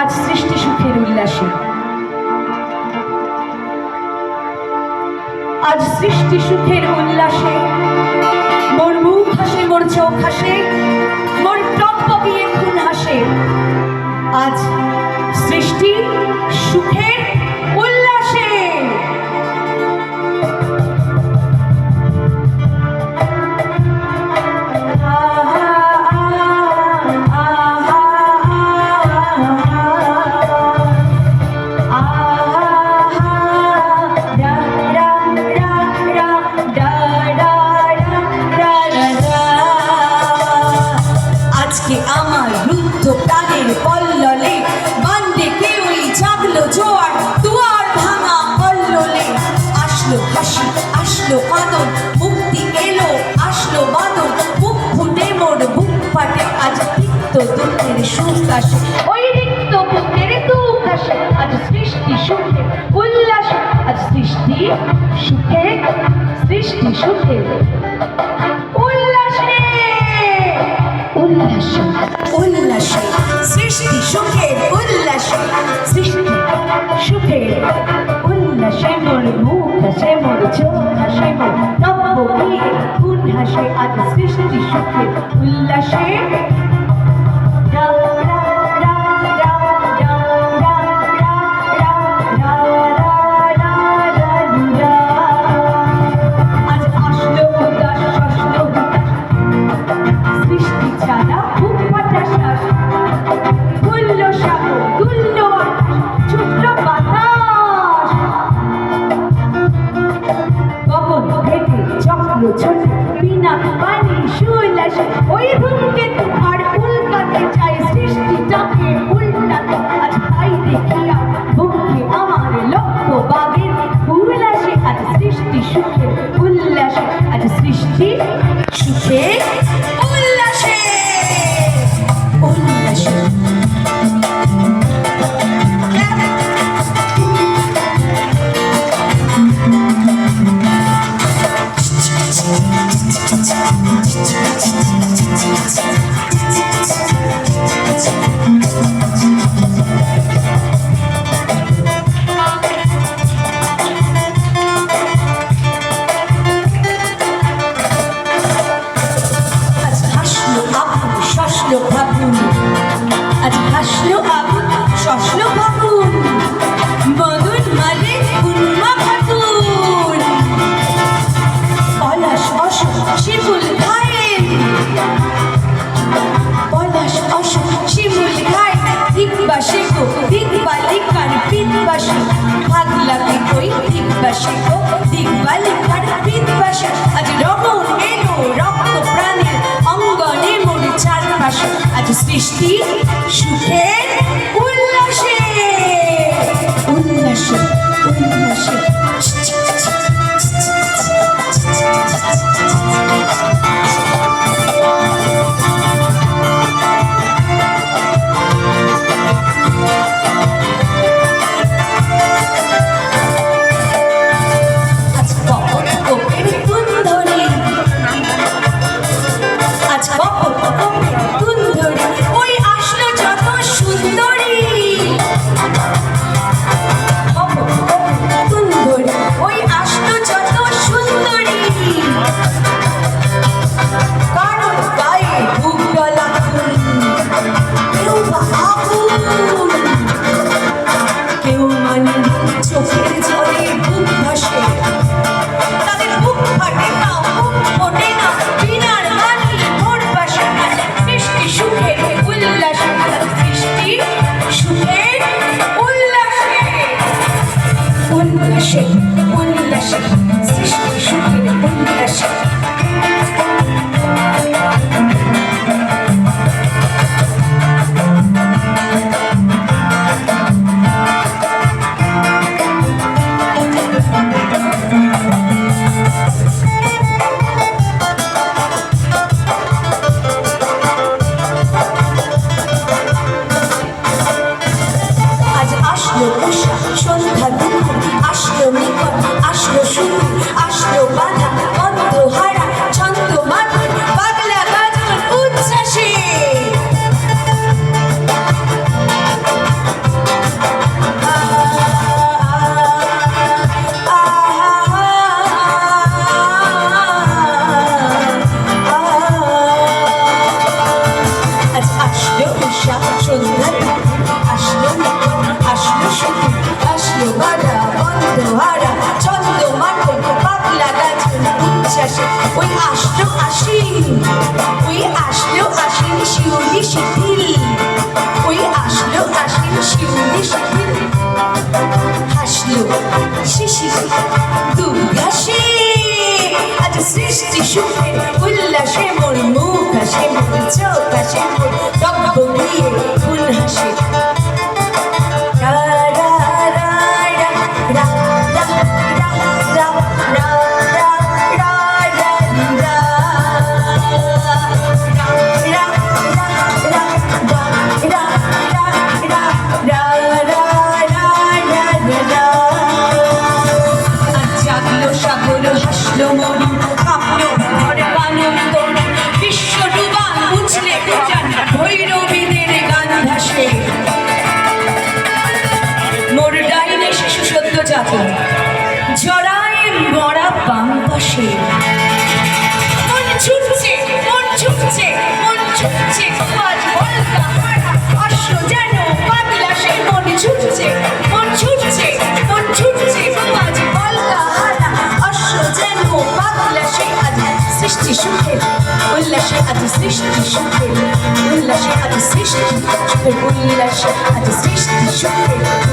আজ সৃষ্টি সুখের উল্লাসে, আজ সৃষ্টি সুখের উল্লাসে মোর মুখ হাসে, মোর চোখ হাসে, মোর টকবগিয়ে খুন হাসে। আজ সৃষ্টি সুখের উল্লাসে। আমার রুদ্ধ প্রাণের পল্ললে বান্ডে কেউই জাগলো জোয়ার, দুয়ার ভাঙা পল্ললে আসলো হাসি, আসলো আদর, মুক্তি এলো, আসলো বাদর, মুখ ফুটে মোর বুক ফাটে। আজ তিক্ত দুঃখের সুখ আসে, ওই রিক্ত বুকের দুঃখ আসে। আজ সৃষ্টি সুখে উল্লাস, আজ সৃষ্টি সুখে, সৃষ্টি সুখে উল্লাসে, উল্লাসে, উল্লাসে, সৃষ্টি সুখের উল্লাসে, সৃষ্টি সুখের উল্লাসে। মোর মুখ হাসে, মোর চোখ হাসে, মোর নববধূ খুন হাসে। আজ সৃষ্টি সুখের উল্লাসে। বিনা পানি শুইলাসে, ওই ধূমকেতু আর উল্কাতে চাই সৃষ্টিটাকে উল্টাতে। আজ তাই দেখিয়া বুকে আমার লক্ষ্য বাগের উল্লাসে। আজ সৃষ্টি সুখে উল্লাসে, আজ সৃষ্টি সুখে উল্লাসে, উল্লাসে। আজ হাসলো আগুন, শসলো ফাগুন, মদন মানে উন্মা খাতুন। পলাশ অশোক শিমুল ঘায়ের, পলাশ অশোক শিমুল ঘায়। দিকবাসে গো দিকবালিকার পিতবাসে, ভাগ লাগে কই দিকবাসে গো দিকবালিকার পিতবাসে। আজ রমণ এলো রক্ত প্রাণের অঙ্গনে মোর চারপাশে। আজ সৃষ্টি সুখের উল্লাসে, উল্লাসে, উল্লাসে। আজ কপট কোপের তুন ধরে, আজ কপট কোপের তুন ধরে, ওই আসলো যত সুন্দরী। কপট কোপের তুন ধরে, ওই আসলো যত সুন্দরী। কারণ গায়ে বুক গলা খুন, কেউ বা আগুন, কেউ মানে চোখের জলে বুক ভাসে। তাদের বুক ফাটে না, বুক ফোটে না, বিনার মানি মোর পাশে। সৃষ্টি সুখের উল্লাসে, সৃষ্টি সুখের উল্লাসে, উল্লাসে, উল্লাসে, সৃষ্টি সুখের উল্লাসে। আজ আসলো উষা সন্ধ্যা দুপুর, আসলো নিকট, আসলো সুখ ঢিল ওই আসলো আসিল শিউলি শিথিল হাসলো শিশির দুর্গাসে আজ সৃষ্টি সুখের উল্লাসে মোর মুখ হাসে মোর চোখ হাসে মোর টকবগিয়ে ফুল হাসে রা রা রা রা রা রা রা রা রা রা রা রা জড়ায় মরা বাম পাশে মন ছুটছে মন ছুটছে মন ছুটছে আজ বলকা হারা অশ্ব যেন পাগলা সে মন ছুটছে মন ছুটছে মন ছুটছে আজ বলকা হারা অশ্ব যেন পাগলা সে আজ সৃষ্টি সুখের উল্লাসে আজ সৃষ্টি সুখের উল্লাসে আজ সৃষ্টি সুখের উল্লাসে আজ সৃষ্টি সুখের